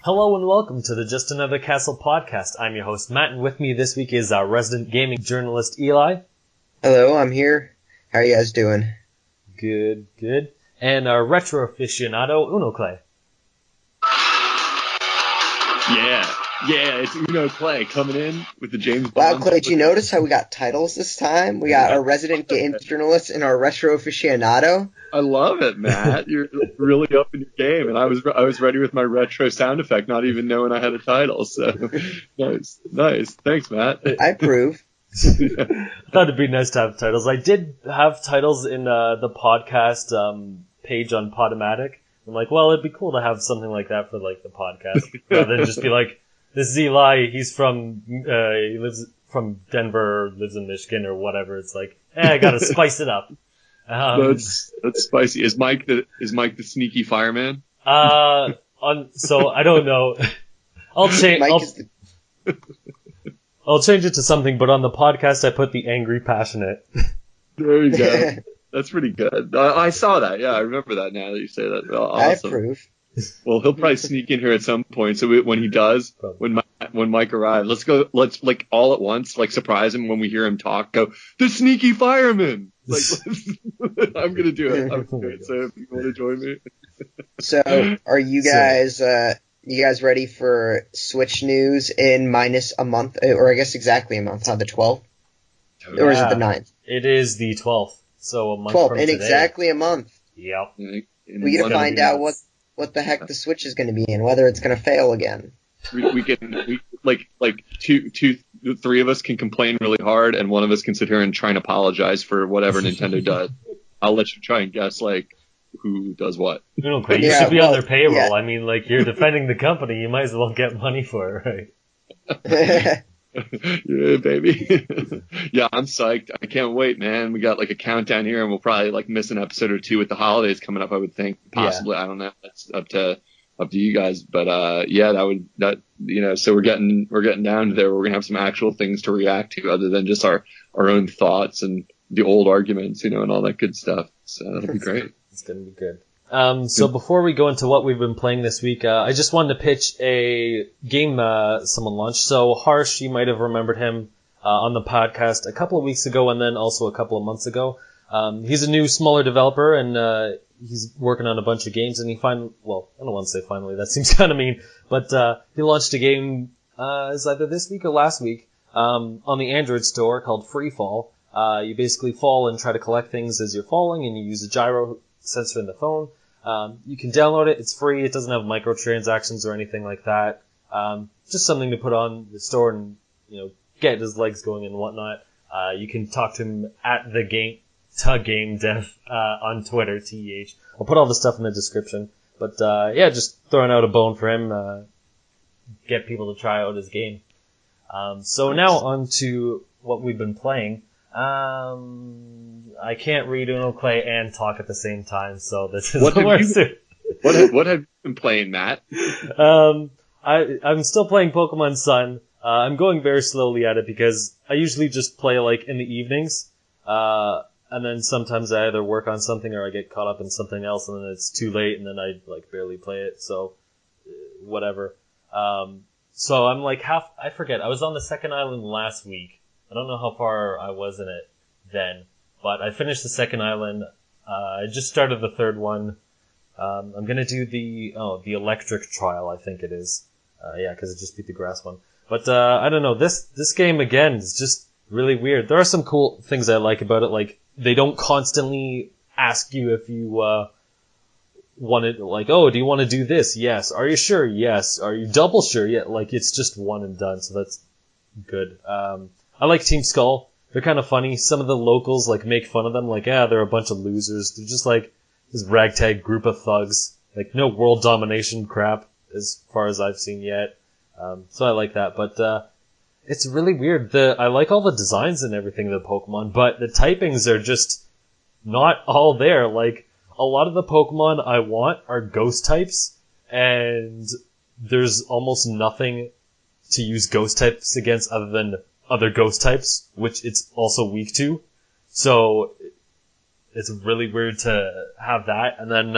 Hello and welcome to the Just Another Castle podcast. I'm your host Matt, and with me this week is our resident gaming journalist Eli. Hello, I'm here. How are you guys doing? Good. And our retro aficionado Unoclay. Yeah, it's Unoclay coming in with the James Bond. Wow, Clay, did you notice how we got titles this time? We got our resident games journalist and our retro aficionado. I love it, Matt. You're really up in your game, and I was ready with my retro sound effect, not even knowing I had a title. So nice. Thanks, Matt. I approve. I thought it'd be nice to have titles. I did have titles in the podcast page on Podomatic. I'm like, well, it'd be cool to have something like that for like the podcast, rather than just be like, this is Eli. He lives from Denver, lives in Michigan, or whatever. It's like, I gotta spice it up. That's spicy. Is Mike the sneaky fireman? So I don't know. I'll change it to something, but on the podcast I put the angry passionate. There you go. That's pretty good. I saw that. Yeah, I remember that now that you say that. Well, awesome. I approve. Well, he'll probably sneak in here at some point. So when he does, when Mike arrives, let's like all at once, like surprise him when we hear him talk. Go, the sneaky fireman. Like, I'm gonna do it. So if you want to join me. So, are you guys ready for Switch news in minus a month, or I guess exactly a month? Huh? The 12th, or is it the 9th? It is the 12th. So a month 12th, from in today. exactly a month. Yep. We get to find out what the heck the Switch is going to be and whether it's going to fail again. We three of us can complain really hard, and one of us can sit here and try and apologize for whatever Nintendo does. I'll let you try and guess like who does what. You should be on their payroll. Yeah. I mean, like, you're defending the company, you might as well get money for it, right? Yeah, baby. Yeah, I'm psyched. I can't wait, man. We got like a countdown here, and we'll probably like miss an episode or two with the holidays coming up. I would think possibly. Yeah. I don't know. That's up to you guys. But yeah, so we're getting down to there. We're gonna have some actual things to react to other than just our own thoughts and the old arguments, and all that good stuff. So that'll be great. It's gonna be good. So before we go into what we've been playing this week, I just wanted to pitch a game someone launched. So Harsh, you might have remembered him on the podcast a couple of weeks ago, and then also a couple of months ago. He's a new, smaller developer, and he's working on a bunch of games. And I don't want to say finally, that seems kind of mean, but he launched a game is either this week or last week on the Android store called Freefall. You basically fall and try to collect things as you're falling, and you use a gyro sensor in the phone. You can download it. It's free. It doesn't have microtransactions or anything like that. Just something to put on the store and, get his legs going and whatnot. You can talk to him at the game dev, on Twitter, TEH. I'll put all the stuff in the description. But, just throwing out a bone for him, get people to try out his game. So now on to what we've been playing. I can't read Unoclay and talk at the same time, so this is the worst. What have you been playing, Matt? I'm still playing Pokemon Sun. I'm going very slowly at it because I usually just play like in the evenings, and then sometimes I either work on something or I get caught up in something else, and then it's too late, and then I like barely play it. So whatever. So I'm like I forget. I was on the second island last week. I don't know how far I was in it then, but I finished the second island. I just started the third one. I'm gonna do the electric trial, I think it is. Because it just beat the grass one. But I don't know. This game again is just really weird. There are some cool things I like about it. Like, they don't constantly ask you if you want it. Like, oh, do you want to do this? Yes. Are you sure? Yes. Are you double sure? Yeah. Like, it's just one and done. So that's good. I like Team Skull. They're kind of funny. Some of the locals like make fun of them. Like, they're a bunch of losers. They're just like this ragtag group of thugs. Like, no world domination crap as far as I've seen yet. So I like that. But it's really weird. I like all the designs and everything of the Pokemon, but the typings are just not all there. Like, a lot of the Pokemon I want are ghost types, and there's almost nothing to use ghost types against other than other ghost types, which it's also weak to. So it's really weird to have that. And then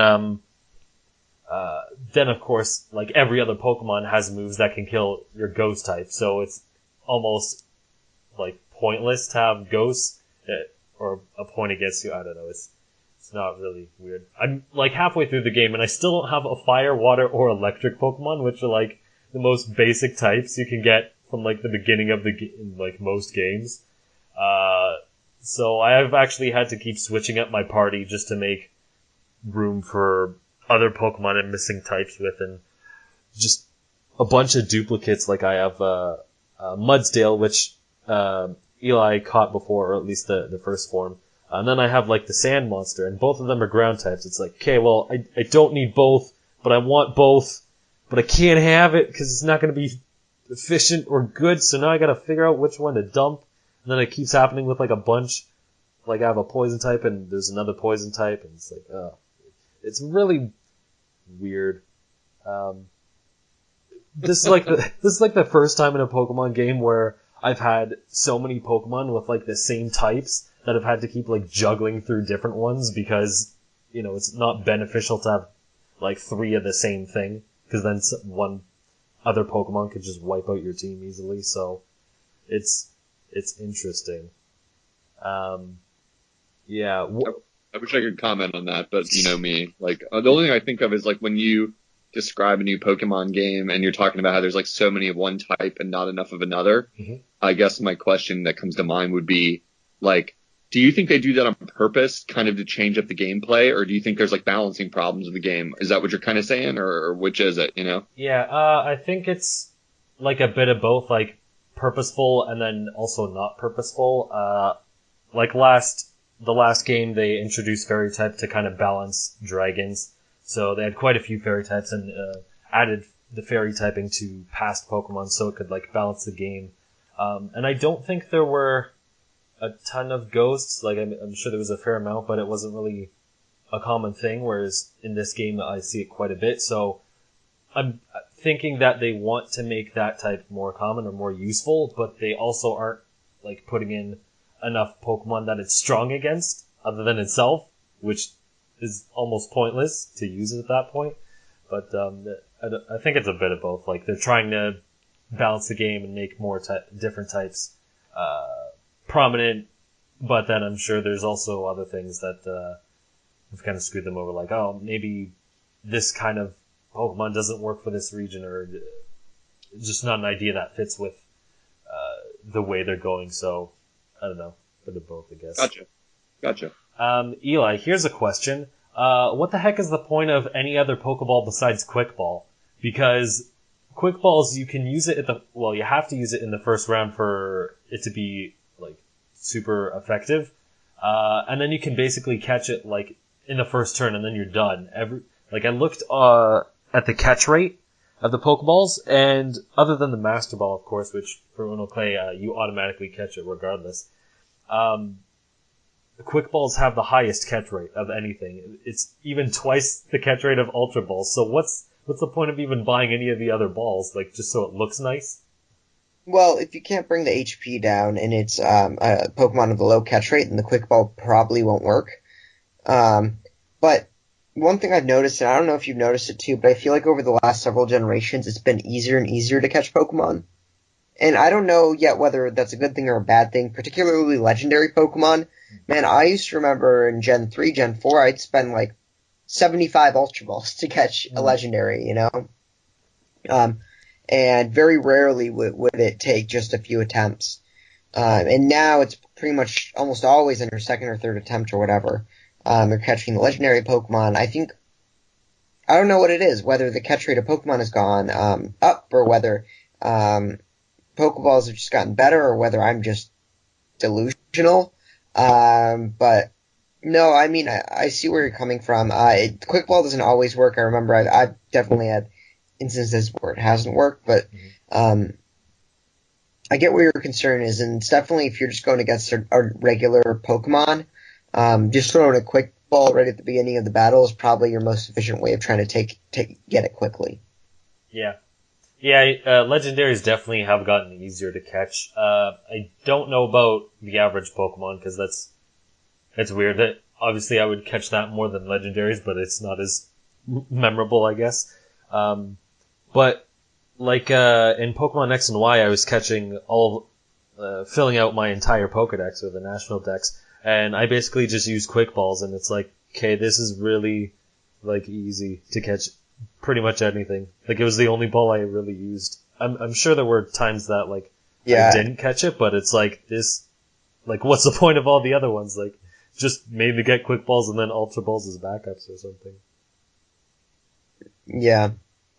Then of course, like every other Pokemon has moves that can kill your ghost type, so it's almost like pointless to have ghosts or a point against you. I don't know. It's not really weird. I'm like halfway through the game and I still don't have a fire, water, or electric Pokemon, which are like the most basic types you can get from like the beginning of like most games. So I have actually had to keep switching up my party just to make room for other Pokemon I'm missing types with, and just a bunch of duplicates. Like I have Mudsdale, which Eli caught before, or at least the first form. And then I have like the Sand Monster, and both of them are ground types. It's like, okay, well, I don't need both, but I want both, but I can't have it because it's not going to be efficient or good, so now I gotta figure out which one to dump. And then it keeps happening with like a bunch. Like I have a poison type and there's another poison type, and it's like, it's really weird. This is like the first time in a Pokemon game where I've had so many Pokemon with like the same types that I've had to keep like juggling through different ones because, you know, it's not beneficial to have like 3 of the same thing, because then one other Pokemon could just wipe out your team easily. So it's interesting. Yeah. I wish I could comment on that, but you know me. Like the only thing I think of is like when you describe a new Pokemon game and you're talking about how there's like so many of one type and not enough of another. Mm-hmm. I guess my question that comes to mind would be like, do you think they do that on purpose, kind of to change up the gameplay, or do you think there's like balancing problems with the game? Is that what you're kind of saying, or which is it? You know? Yeah, I think it's like a bit of both, like purposeful and then also not purposeful. Like the last game, they introduced Fairy type to kind of balance dragons, so they had quite a few Fairy types and added the Fairy typing to past Pokemon so it could like balance the game. And I don't think there were a ton of ghosts. Like I'm sure there was a fair amount, but it wasn't really a common thing, whereas in this game I see it quite a bit. So I'm thinking that they want to make that type more common or more useful, but they also aren't like putting in enough Pokemon that it's strong against other than itself, which is almost pointless to use it at that point. But I think it's a bit of both. Like they're trying to balance the game and make more different types prominent, but then I'm sure there's also other things that have kind of screwed them over, like, oh, maybe this kind of Pokemon doesn't work for this region, or it's just not an idea that fits with the way they're going. So I don't know, for the both, I guess. Gotcha. Eli, here's a question. What the heck is the point of any other Pokeball besides Quick Ball? Because Quick Balls, you can use it you have to use it in the first round for it to be like super effective. And then you can basically catch it like in the first turn and then you're done. I looked at the catch rate of the Pokeballs, and other than the Master Ball, of course, which for Unoclay, you automatically catch it regardless. The Quick Balls have the highest catch rate of anything. It's even twice the catch rate of Ultra Balls. So what's the point of even buying any of the other balls? Like, just so it looks nice? Well, if you can't bring the HP down and it's a Pokemon with a low catch rate, then the Quick Ball probably won't work. But one thing I've noticed, and I don't know if you've noticed it too, but I feel like over the last several generations, it's been easier and easier to catch Pokemon. And I don't know yet whether that's a good thing or a bad thing, particularly legendary Pokemon. Man, I used to remember in Gen 3, Gen 4, I'd spend like 75 Ultra Balls to catch a legendary, you know? And very rarely would it take just a few attempts. And now it's pretty much almost always in your second or third attempt or whatever. You're catching the legendary Pokemon. I don't know what it is, whether the catch rate of Pokemon has gone up, or whether Pokeballs have just gotten better, or whether I'm just delusional. But no, I mean, I see where you're coming from. Quick Ball doesn't always work. I remember I've definitely had instances where it hasn't worked, but I get where your concern is, and it's definitely, if you're just going against a regular Pokemon, just throwing a Quick Ball right at the beginning of the battle is probably your most efficient way of trying to get it quickly. Yeah. Yeah, legendaries definitely have gotten easier to catch. I don't know about the average Pokemon, because it's weird. That obviously I would catch that more than legendaries, but it's not as memorable, I guess. But like in Pokemon X and Y, I was catching filling out my entire Pokedex or the National Dex, and I basically just use Quick Balls, and it's like, okay, this is really like easy to catch pretty much anything. Like it was the only ball I really used. I'm sure there were times that like I didn't catch it, but it's like this. Like, what's the point of all the other ones? Like, just maybe get Quick Balls and then Ultra Balls as backups or something. Yeah.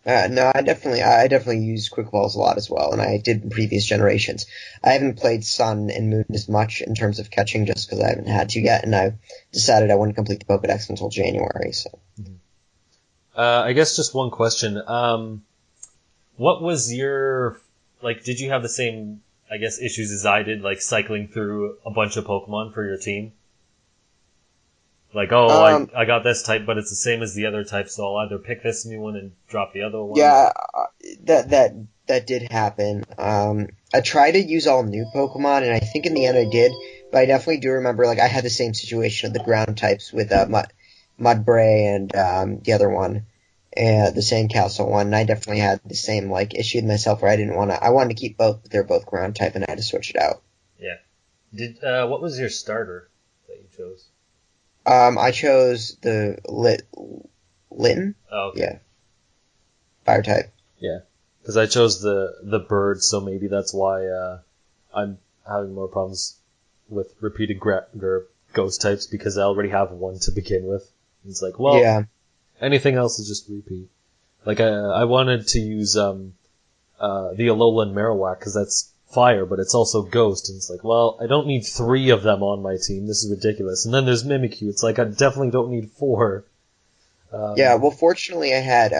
No, I definitely use Quick Balls a lot as well, and I did in previous generations. I haven't played Sun and Moon as much in terms of catching just because I haven't had to yet, and I decided I wouldn't complete the Pokedex until January, so. I guess just one question. What was your, like, did you have the same, I guess, issues as I did, like cycling through a bunch of Pokemon for your team? Like, I got this type, but it's the same as the other type, so I'll either pick this new one and drop the other one. Yeah, that did happen. I tried to use all new Pokemon, and I think in the end I did, but I definitely do remember, like, I had the same situation of the ground types with Mudbray and the other one, and the Sandcastle one, and I definitely had the same, like, issue with myself where I wanted to keep both, but they're both ground type, and I had to switch it out. Yeah. What was your starter that you chose? I chose the Litten. Oh, okay. Yeah. Fire type. Yeah. Because I chose the bird, so maybe that's why I'm having more problems with repeated ghost types, because I already have one to begin with. It's like, well, yeah. Anything else is just repeat. Like, I wanted to use the Alolan Marowak, because that's fire, but it's also ghost, and it's like, well, I don't need 3 of them on my team, this is ridiculous. And then there's Mimikyu, it's like, I definitely don't need 4. Yeah, well, fortunately I had,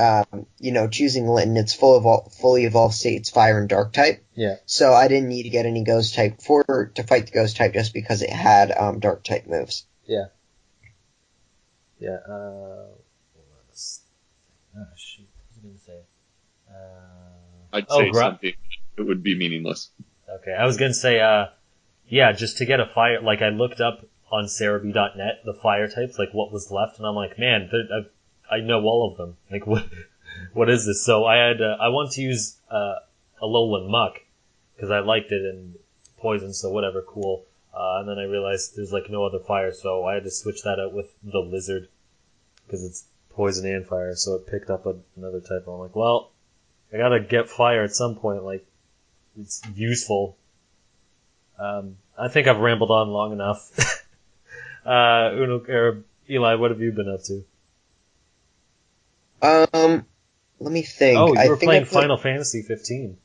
choosing Litten, it's fully evolved state, it's fire and dark type. Yeah. So I didn't need to get any ghost type to fight the ghost type just because it had, dark type moves. Yeah. Yeah, shoot, what was I gonna say? I'd say something. It would be meaningless. Okay, I was gonna say, just to get a fire, like, I looked up on Cerebi.net the fire types, like, what was left, and I'm like, man, I know all of them. Like, what is this? So I wanted to use, Alolan Muck, because I liked it, and poison, so whatever, cool. And then I realized there's, like, no other fire, so I had to switch that out with the Lizard, because it's poison and fire, so it picked up another type. I'm like, well, I gotta get fire at some point, like, it's useful. I think I've rambled on long enough. Eli, what have you been up to? Let me think. Oh, you were playing Final Fantasy 15.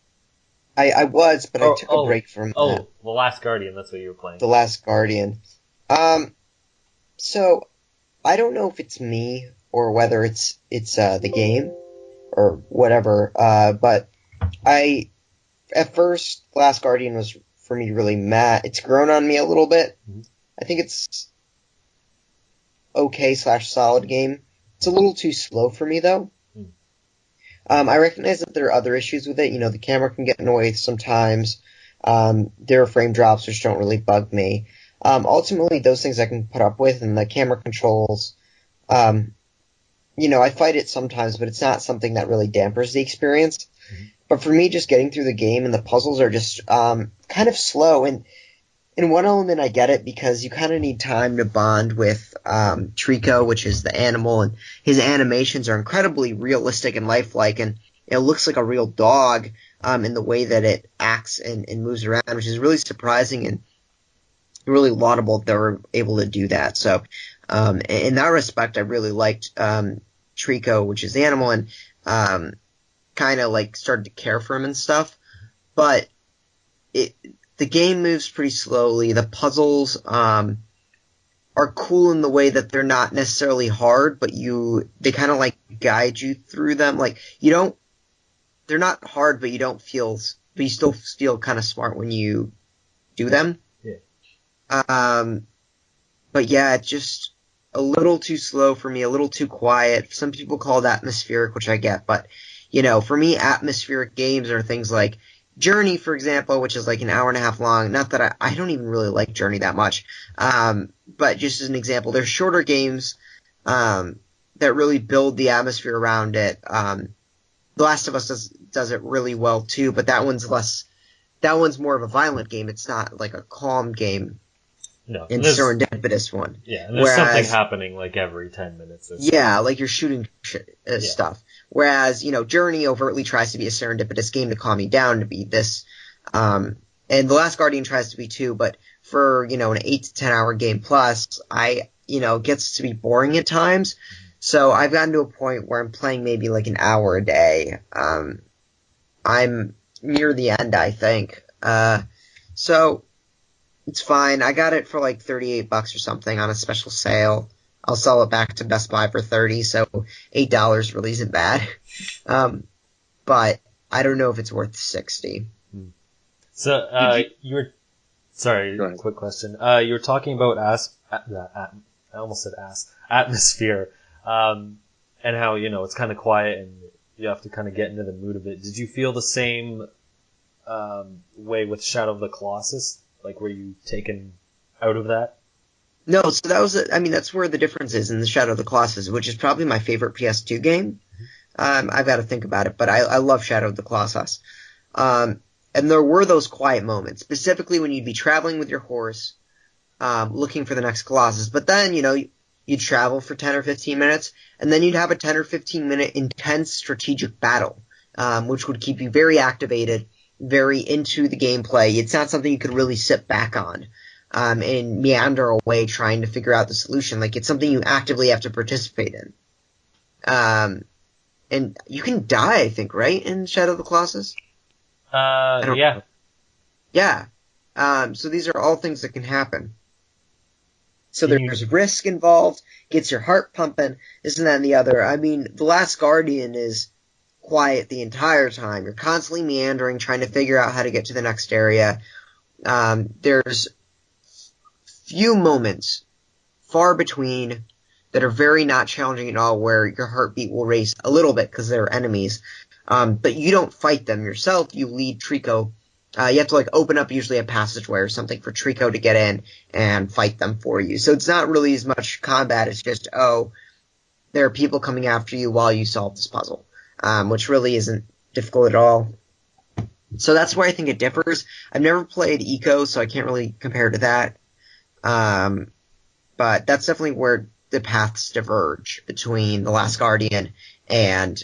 I was, but I took a break from that. The Last Guardian, that's what you were playing. The Last Guardian. So, I don't know if it's me, or whether it's the game, or whatever, but at first, Last Guardian was, for me, really mad. It's grown on me a little bit. Mm-hmm. I think it's okay/solid game. It's a little too slow for me, though. Mm. I recognize that there are other issues with it. You know, the camera can get in the way sometimes. There are frame drops which don't really bug me. Ultimately, those things I can put up with, and the camera controls, I fight it sometimes, but it's not something that really dampers the experience. Mm-hmm. But for me, just getting through the game and the puzzles are just kind of slow. And in one element, I get it, because you kind of need time to bond with Trico, which is the animal, and his animations are incredibly realistic and lifelike, and it looks like a real dog in the way that it acts and moves around, which is really surprising and really laudable that they were able to do that. So in that respect, I really liked Trico, which is the animal, and kind of like started to care for him and stuff. But the game moves pretty slowly. The puzzles are cool in the way that they're not necessarily hard, but they kind of like guide you through them. Like, they're not hard, but you still feel kind of smart when you do them. Yeah. But yeah, it's just a little too slow for me, a little too quiet. Some people call it atmospheric, which I get, but for me, atmospheric games are things like Journey, for example, which is like an hour and a half long. Not that I don't even really like Journey that much. But just as an example, they're shorter games, that really build the atmosphere around it. The Last of Us does it really well too, but that one's more of a violent game. It's not like a calm game. No, And serendipitous one. Yeah, and there's something happening like every 10 minutes or so. Yeah, like you're shooting stuff. Whereas, Journey overtly tries to be a serendipitous game to calm you down, to be this. And The Last Guardian tries to be too, but for, an 8 to 10 hour game plus, it gets to be boring at times. So I've gotten to a point where I'm playing maybe like an hour a day. I'm near the end, I think. So it's fine. I got it for like $38 or something on a special sale. I'll sell it back to Best Buy for $30, so $8 really isn't bad. But I don't know if it's worth $60. So, you were... Sorry, quick question. You were talking about I almost said atmosphere, and how, it's kind of quiet and you have to kind of get into the mood of it. Did you feel the same way with Shadow of the Colossus? Like, were you taken out of that? No, so that's where the difference is in the Shadow of the Colossus, which is probably my favorite PS2 game. I've got to think about it, but I love Shadow of the Colossus. And there were those quiet moments, specifically when you'd be traveling with your horse, looking for the next Colossus. But then, you'd travel for 10 or 15 minutes, and then you'd have a 10 or 15 minute intense strategic battle, which would keep you very activated, very into the gameplay. It's not something you could really sit back on and meander away trying to figure out the solution. Like, it's something you actively have to participate in. And you can die, I think, right, in Shadow of the Colossus? Yeah. Yeah. So these are all things that can happen. So there's risk involved, gets your heart pumping, this and that and the other. I mean, The Last Guardian is quiet the entire time. You're constantly meandering, trying to figure out how to get to the next area. There's few moments, far between, that are very not challenging at all, where your heartbeat will race a little bit because they're enemies. But you don't fight them yourself. You lead Trico. You have to open up usually a passageway or something for Trico to get in and fight them for you. So it's not really as much combat. It's just, there are people coming after you while you solve this puzzle, which really isn't difficult at all. So that's where I think it differs. I've never played Eco, so I can't really compare to that. But that's definitely where the paths diverge between The Last Guardian and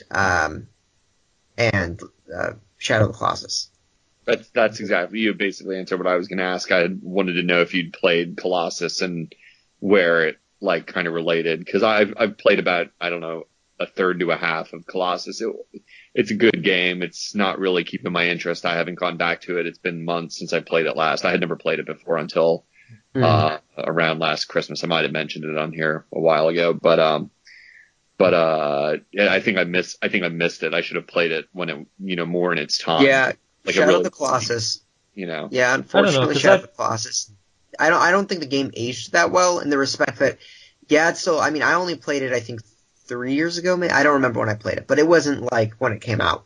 Shadow of the Colossus. That's exactly, you basically answered what I was going to ask. I wanted to know if you'd played Colossus and where it kind of related, because I've played about, I don't know, a third to a half of Colossus. It's a good game. It's not really keeping my interest. I haven't gone back to it. It's been months since I played it last. I had never played it before until around last Christmas. I might have mentioned it on here a while ago, but yeah, I think I missed it. I should have played it when it, more in its time. Yeah. Shadow of the Colossus. Yeah, unfortunately, Shadow of the Colossus. I don't think the game aged that well, in the respect that, it's still, I only played it, I think, 3 years ago. I don't remember when I played it, but it wasn't like when it came out.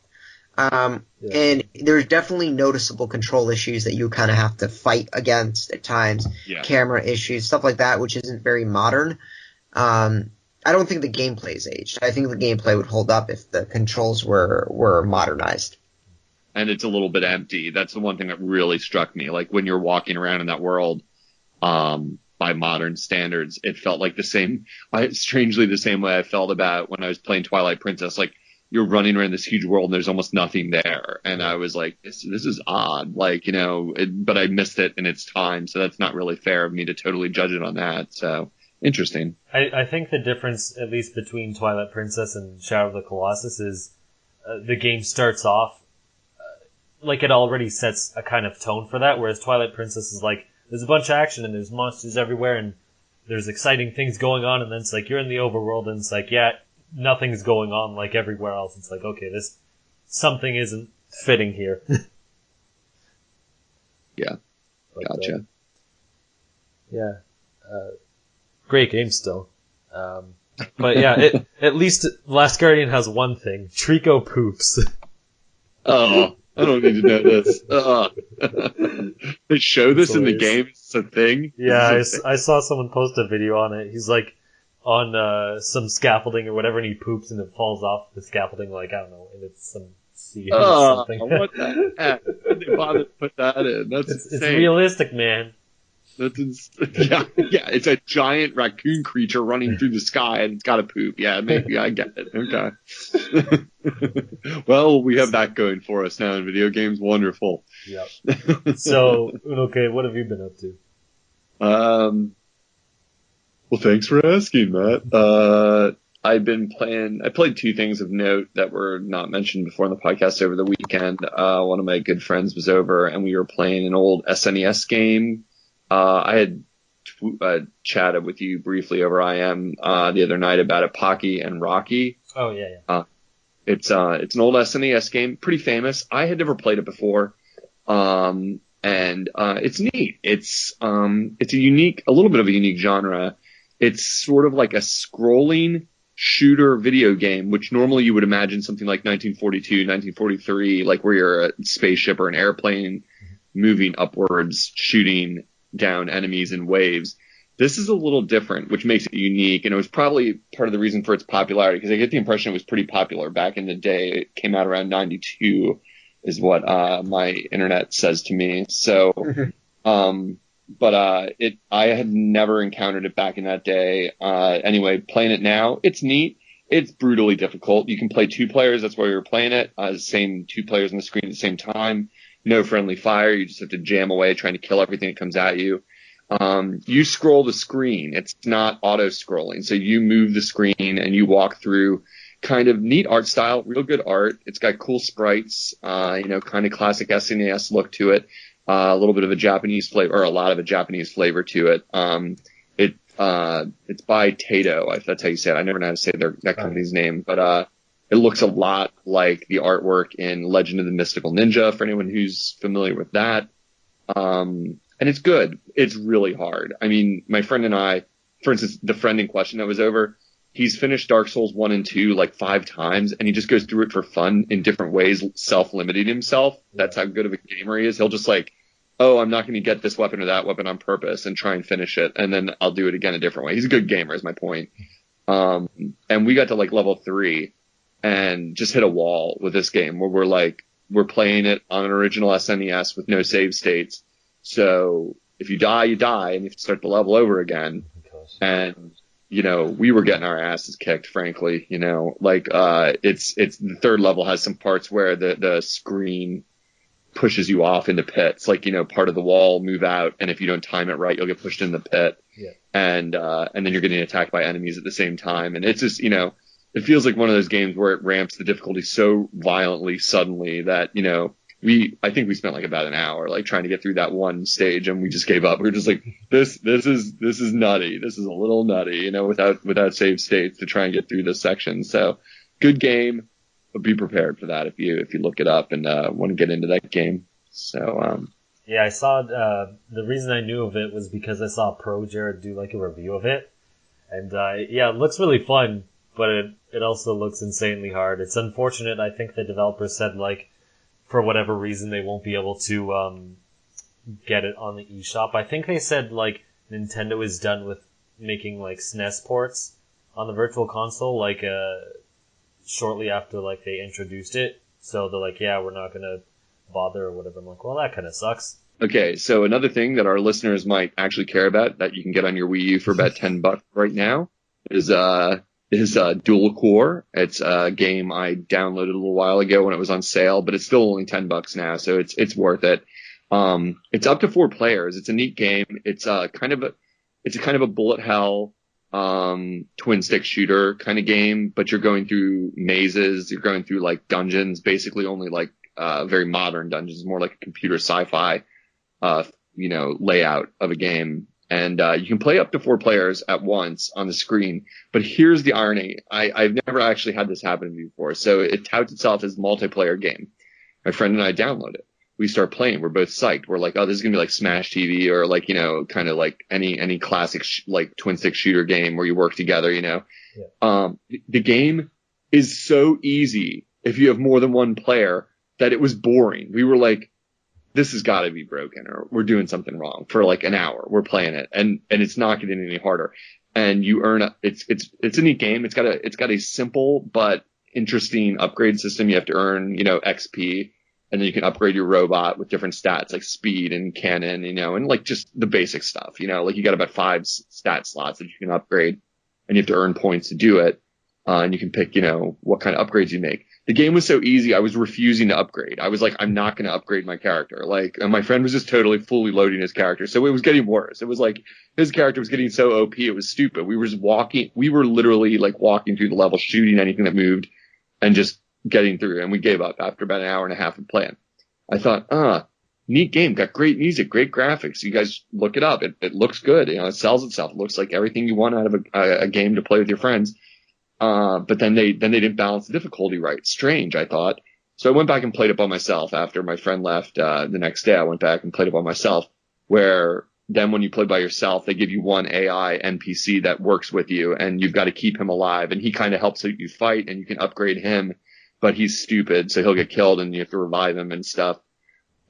And there's definitely noticeable control issues that you kind of have to fight against at times. Yeah. Camera issues, stuff like that, which isn't very modern. I don't think the gameplay's aged. I think the gameplay would hold up if the controls were modernized. And it's a little bit empty. That's the one thing that really struck me. Like, when you're walking around in that world, by modern standards, it felt like strangely the same way I felt about when I was playing Twilight Princess. Like, you're running around this huge world and there's almost nothing there. And I was like, this is odd. But I missed it in its time. So that's not really fair of me to totally judge it on that. So interesting. I think the difference, at least between Twilight Princess and Shadow of the Colossus, is the game starts off it already sets a kind of tone for that, whereas Twilight Princess is there's a bunch of action and there's monsters everywhere and there's exciting things going on, and then it's you're in the overworld and it's nothing's going on like everywhere else. It's okay, something isn't fitting here. Yeah. Gotcha. Great game still. But yeah, at least Last Guardian has one thing. Trico poops. Oh, I don't need to know this. They show this in the game. It's a thing. Yeah, I saw someone post a video on it. He's on some scaffolding or whatever, and he poops and it falls off the scaffolding, like, I don't know, and it's some sea or something. What the heck? Why'd they bother to put that in? That's it's insane. realistic, man. Yeah, it's a giant raccoon creature running through the sky and it's got to poop. Yeah, maybe I get it. Okay. Well, we have that going for us now in video games. Wonderful. Yep. So, Unoclay, what have you been up to? Well, thanks for asking, Matt. I played two things of note that were not mentioned before in the podcast over the weekend. One of my good friends was over and we were playing an old SNES game. I had chatted with you briefly over IM the other night about it, Pocky and Rocky. Oh, yeah. It's an old SNES game, pretty famous. I had never played it before. And it's neat. It's a little bit of a unique genre. It's sort of like a scrolling shooter video game, which normally you would imagine something like 1942, 1943, like where you're a spaceship or an airplane moving upwards, shooting down enemies in waves. This is a little different, which makes it unique, and it was probably part of the reason for its popularity, because I get the impression it was pretty popular back in the day. It came out around 92, is what my internet says to me. So, I had never encountered it back in that day. Anyway, playing it now, it's neat. It's brutally difficult. You can play two players. That's why we were playing it. The same two players on the screen at the same time. No friendly fire. You just have to jam away trying to kill everything that comes at you. You scroll the screen. It's not auto scrolling. So you move the screen and you walk through. Kind of neat art style, real good art. It's got cool sprites, kind of classic SNES look to it. A little bit of a Japanese flavor, or a lot of a Japanese flavor to it. It's by Taito, if that's how you say it. I never know how to say that company's name, but it looks a lot like the artwork in Legend of the Mystical Ninja, for anyone who's familiar with that. And it's good. It's really hard. I mean, my friend and I, for instance, the friend in question that was over, he's finished Dark Souls 1 and 2 like 5 times, and he just goes through it for fun in different ways, self-limiting himself. That's how good of a gamer he is. He'll just like, oh, I'm not going to get this weapon or that weapon on purpose and try and finish it, and then I'll do it again a different way. He's a good gamer, is my point. And we got to like level 3 and just hit a wall with this game where we're playing it on an original SNES with no save states. So if you die, you die, and you have to start the level over again. And we were getting our asses kicked, frankly. It's the third level has some parts where the screen pushes you off into pits, like, part of the wall move out, and if you don't time it right, you'll get pushed in the pit. Yeah. And then you're getting attacked by enemies at the same time. And it's just, it feels like one of those games where it ramps the difficulty so violently suddenly that, I think we spent like about an hour like trying to get through that one stage, and we just gave up. We were just like, this is nutty. This is a little nutty, without save states to try and get through this section. So good game, but be prepared for that if you look it up and want to get into that game. So yeah, I saw the reason I knew of it was because I saw Pro Jared do like a review of it, and it looks really fun, but it also looks insanely hard. It's unfortunate. I think the developers said like, for whatever reason, they won't be able to get it on the eShop. I think they said like Nintendo is done with making like SNES ports on the Virtual Console, like shortly after like they introduced it. So they're like, yeah, we're not gonna bother or whatever. I'm like, well, that kind of sucks. Okay, so another thing that our listeners might actually care about that you can get on your Wii U for about $10 right now is Dual Core. It's a game I downloaded a little while ago when it was on sale, but it's still only $10 now, so it's worth it. It's up to 4 players. It's a neat game. It's kind of a bullet hell twin stick shooter kind of game, but you're going through mazes, you're going through like dungeons, basically only like very modern dungeons, more like a computer sci-fi layout of a game. And you can play up to 4 players at once on the screen. But here's the irony. I've never actually had this happen to me before. So it touts itself as a multiplayer game. My friend and I download it. We start playing. We're both psyched. We're like, oh, this is going to be like Smash TV or like, kind of like any classic like twin stick shooter game where you work together, Yeah. The game is so easy if you have more than one player that it was boring. We were like, this has got to be broken or we're doing something wrong for like an hour. We're playing it and it's not getting any harder. and you earn it's a neat game. It's got a simple but interesting upgrade system. You have to earn, XP, and then you can upgrade your robot with different stats like speed and cannon, and like just the basic stuff, like you got about 5 stat slots that you can upgrade, and you have to earn points to do it. And you can pick, what kind of upgrades you make. The game was so easy, I was refusing to upgrade. I was like, I'm not going to upgrade my character. And my friend was just totally fully loading his character. So it was getting worse. It was like, his character was getting so OP, it was stupid. We were literally like walking through the level, shooting anything that moved, and just getting through. And we gave up after about an hour and a half of playing. I thought, neat game, got great music, great graphics. You guys look it up. It looks good. It sells itself. It looks like everything you want out of a game to play with your friends. But then they didn't balance the difficulty right. Strange, I thought. So I went back and played it by myself after my friend left. The next day I went back and played it by myself, where then when you play by yourself, they give you one AI NPC that works with you, and you've got to keep him alive, and he kind of helps you fight, and you can upgrade him, but he's stupid, so he'll get killed and you have to revive him and stuff.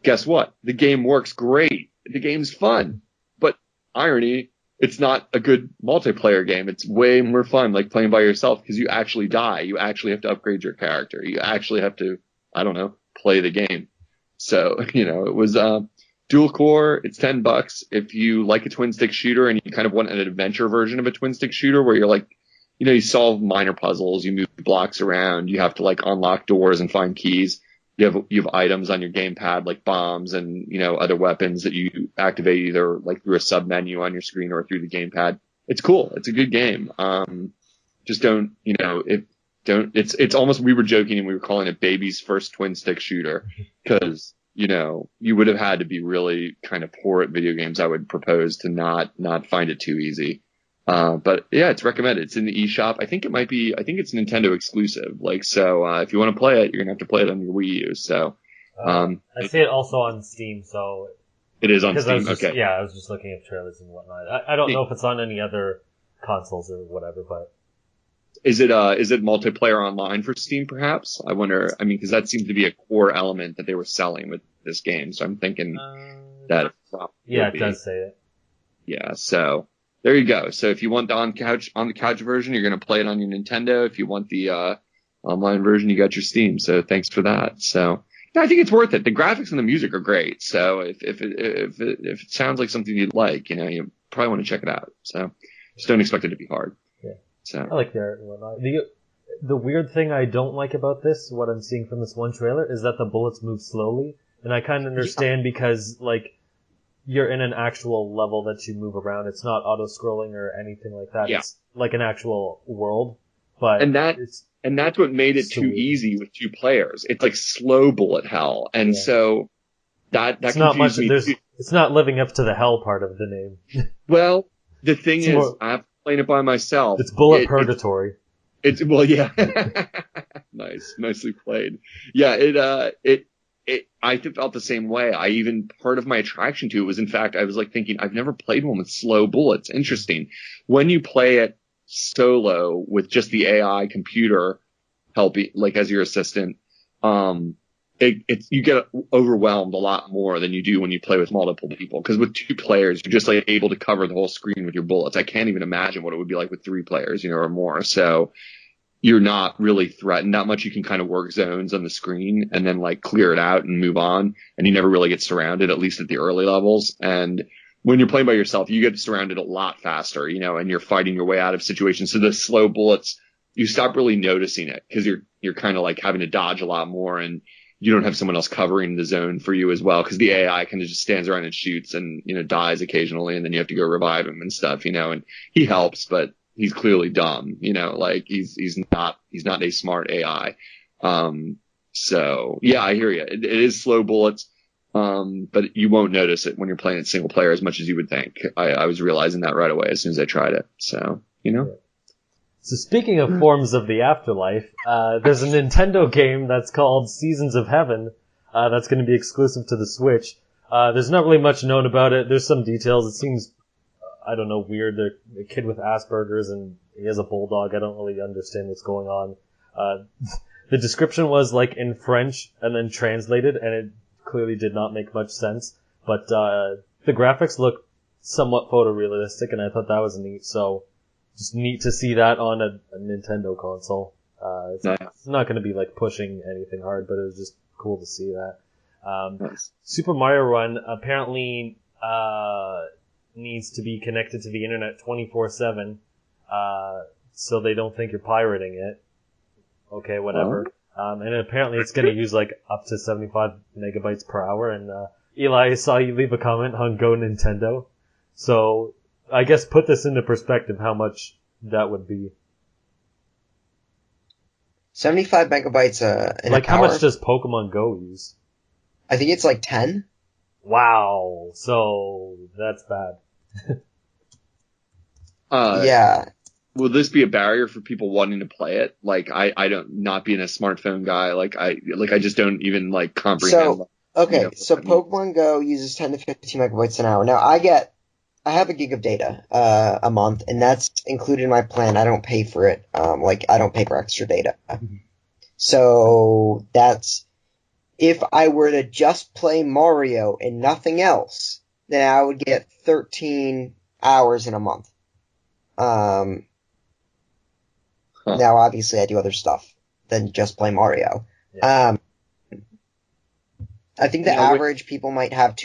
Guess what? The game works great. The game's fun, but irony, it's not a good multiplayer game. It's way more fun, like playing by yourself, because you actually die. You actually have to upgrade your character. You actually have to, play the game. So, it was dual core. It's $10. If you like a twin stick shooter and you kind of want an adventure version of a twin stick shooter where you're like, you solve minor puzzles, you move blocks around, you have to like unlock doors and find keys. You have items on your gamepad like bombs and, other weapons that you activate either like through a sub menu on your screen or through the gamepad. It's cool. It's a good game. Just don't, it's almost, we were joking and we were calling it baby's first twin stick shooter, because, you would have had to be really kind of poor at video games, I would propose, to not find it too easy. But yeah, it's recommended. It's in the eShop. I think it's Nintendo exclusive. So if you want to play it, you're going to have to play it on your Wii U. So, I see it also on Steam, so. It is on Steam. Okay. Yeah, I was just looking at trailers and whatnot. I don't know if it's on any other consoles or whatever, but. Is it multiplayer online for Steam perhaps? I wonder, because that seems to be a core element that they were selling with this game. So I'm thinking that. Yeah, it does say it. Yeah. So. There you go. So if you want the on the couch version, you're going to play it on your Nintendo. If you want the online version, you got your Steam. So thanks for that. So yeah, I think it's worth it. The graphics and the music are great. So if it sounds like something you'd like, you probably want to check it out. So just don't expect it to be hard. Yeah. So I like the art and whatnot. The weird thing I don't like about this, what I'm seeing from this one trailer, is that the bullets move slowly, and I kind of understand because like. You're in an actual level that you move around. It's not auto-scrolling or anything like that. Yeah. It's like an actual world. And that's what made it too easy with 2 players. It's like slow bullet hell. And so that confused me. It's not living up to the hell part of the name. Well, the thing is, I'm playing it by myself. It's bullet purgatory. Well, yeah. Nice. Nicely played. Yeah, I felt the same way. Part of my attraction to it was, in fact, I was like thinking, I've never played one with slow bullets. Interesting. When you play it solo with just the AI computer helping, like as your assistant, you get overwhelmed a lot more than you do when you play with multiple people. Because with 2 players, you're just like able to cover the whole screen with your bullets. I can't even imagine what it would be like with 3 players, or more. So you're not really threatened. Not much. You can kind of work zones on the screen and then like clear it out and move on. And you never really get surrounded, at least at the early levels. And when you're playing by yourself, you get surrounded a lot faster, and you're fighting your way out of situations. So the slow bullets, you stop really noticing it because you're kind of like having to dodge a lot more, and you don't have someone else covering the zone for you as well, because the AI kind of just stands around and shoots and, dies occasionally, and then you have to go revive him and stuff, and he helps, but he's clearly dumb, like he's not a smart AI. So yeah, I hear you. It is slow bullets. But you won't notice it when you're playing it single player as much as you would think. I was realizing that right away as soon as I tried it. So, So speaking of forms of the afterlife, there's a Nintendo game that's called Seasons of Heaven, that's going to be exclusive to the Switch. There's not really much known about it. There's some details. It seems, I don't know, weird. They're a kid with Asperger's and he has a bulldog. I don't really understand what's going on. The description was like in French and then translated, and it clearly did not make much sense. But the graphics look somewhat photorealistic, and I thought that was neat. So just neat to see that on a Nintendo console. It's not going to be like pushing anything hard, but it was just cool to see that. Nice. Super Mario Run apparently needs to be connected to the internet 24/7, so they don't think you're pirating it. Okay, whatever. And apparently it's going to use like up to 75 megabytes per hour. And Eli, I saw you leave a comment on Go Nintendo. So I guess put this into perspective how much that would be. 75 megabytes in like an how hour? much does Pokemon Go use? I think it's like 10. Wow. So that's bad. Yeah. Will this be a barrier for people wanting to play it? Like, I don't, not being a smartphone guy, I just don't even, like, comprehend. So Pokemon Go uses 10 to 15 megabytes an hour. Now, I have a gig of data, a month, and that's included in my plan. I don't pay for it. I don't pay for extra data. So that's, if I were to just play Mario and nothing else, then I would get 13 hours in a month. Now, obviously, I do other stuff than just play Mario. Yeah. I think average people might have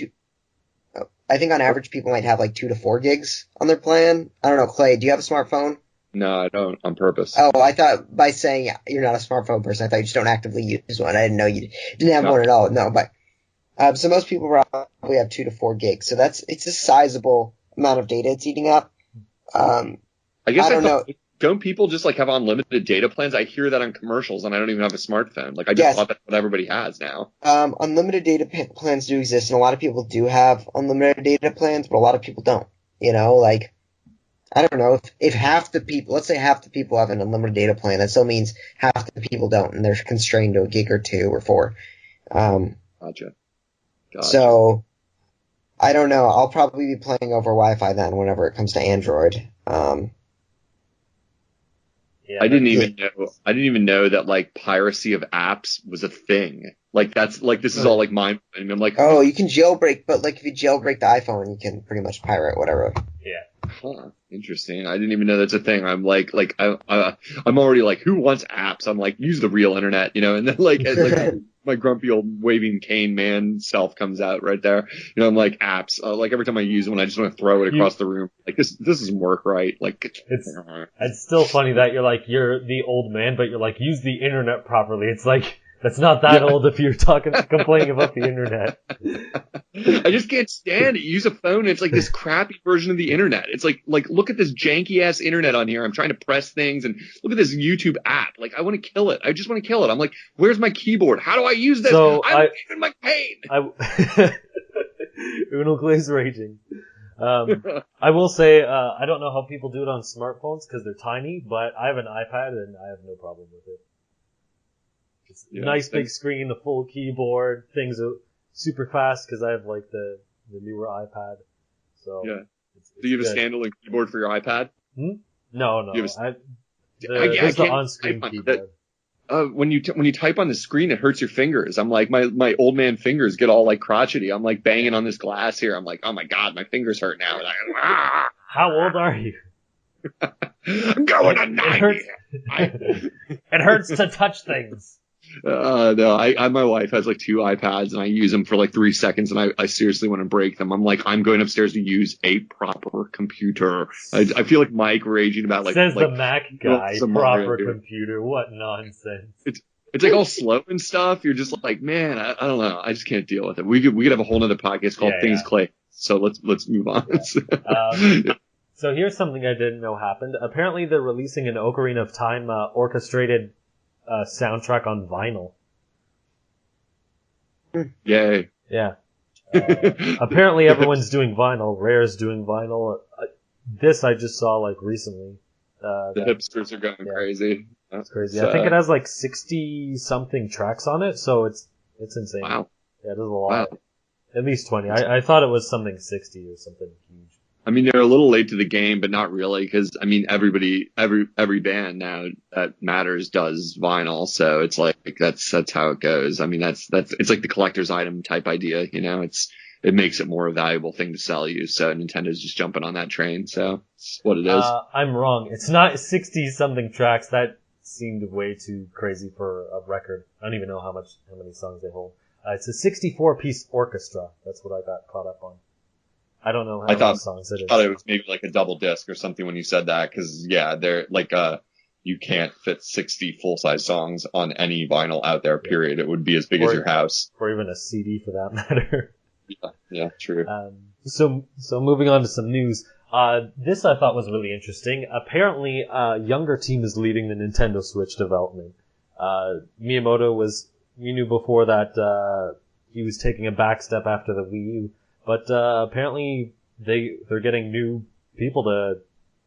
I think on average people might have like 2 to 4 gigs on their plan. I don't know, Clay, do you have a smartphone? No, I don't, on purpose. Oh, I thought by saying you're not a smartphone person, I thought you just don't actively use one. I didn't know you didn't have one at all. No, but so most people probably have 2 to 4 gigs. So it's a sizable amount of data it's eating up. I guess I don't know. Don't people just like have unlimited data plans? I hear that on commercials, and I don't even have a smartphone. Like, I just thought that's what everybody has now. Unlimited data plans do exist, and a lot of people do have unlimited data plans, but a lot of people don't. You know, like, I don't know, if half the people, let's say half the people have an unlimited data plan, that still means half the people don't, and they're constrained to a gig or 2 or 4. Gotcha. So, I don't know. I'll probably be playing over Wi-Fi then, whenever it comes to Android. Yeah, I didn't even know that like piracy of apps was a thing. Like that's like this is all like mind. I'm like, oh, you can jailbreak, but like if you jailbreak the iPhone, you can pretty much pirate whatever. Yeah. Huh, interesting. I didn't even know that's a thing. I'm like I'm already like, who wants apps? I'm like, use the real internet, you know. And then like my grumpy old waving cane man self comes out right there. You know, I'm like, apps. Like every time I use one, I just want to throw it across the room. Like this doesn't work right. Like it's still funny that you're the old man, but you're like, use the internet properly. It's like, that's not that old if you're complaining about the internet. I just can't stand it. You use a phone and it's like this crappy version of the internet. It's like look at this janky ass internet on here. I'm trying to press things and look at this YouTube app. Like, I want to kill it. I just want to kill it. I'm like, where's my keyboard? How do I use this? So I'm in my pain. Unoclay's raging. I will say, I don't know how people do it on smartphones because they're tiny, but I have an iPad and I have no problem with it. It's nice big screen, the full keyboard, things are super fast because I have like the newer iPad. So yeah. Do you have a standalone keyboard for your iPad? No. There's the on-screen keyboard. When you type on the screen, it hurts your fingers. I'm like, my old man fingers get all like crotchety. I'm like banging on this glass here. I'm like, oh my god, my fingers hurt now. How old are you? I'm going on 90. It hurts to touch things. No, my wife has like 2 iPads and I use them for like 3 seconds and I seriously want to break them. I'm like, I'm going upstairs to use a proper computer. I feel like Mike raging about like, says the Mac guy, proper computer. What nonsense. It's like all slow and stuff. You're just like, man, I don't know. I just can't deal with it. We could have a whole nother podcast called Things Clay. So let's move on. Yeah. So here's something I didn't know happened. Apparently they're releasing an Ocarina of Time orchestrated soundtrack on vinyl. Yay. Yeah. Apparently everyone's doing vinyl. Rare's doing vinyl. This I just saw like recently. The hipsters are going crazy. That's crazy. I think it has like 60 something tracks on it, so it's insane. Wow. Yeah, there's a lot. Wow. At least 20. I thought it was something 60 or something huge. I mean, they're a little late to the game, but not really, because I mean, every band now that matters does vinyl, so it's like that's how it goes. I mean, that's it's like the collector's item type idea, you know. It's it makes it more a valuable thing to sell you. So Nintendo's just jumping on that train. So it's what it is. I'm wrong. It's not 60 something tracks. That seemed way too crazy for a record. I don't even know how many songs they hold. It's a 64 piece orchestra. That's what I got caught up on. I don't know how many songs it is. I thought it was maybe like a double disc or something when you said that, because yeah, they're like you can't fit 60 full size songs on any vinyl out there. Period. It would be as big as your house, or even a CD for that matter. Yeah, true. So moving on to some news. This I thought was really interesting. Apparently, a younger team is leading the Nintendo Switch development. Miyamoto we knew before that he was taking a back step after the Wii U, but apparently they're getting new people to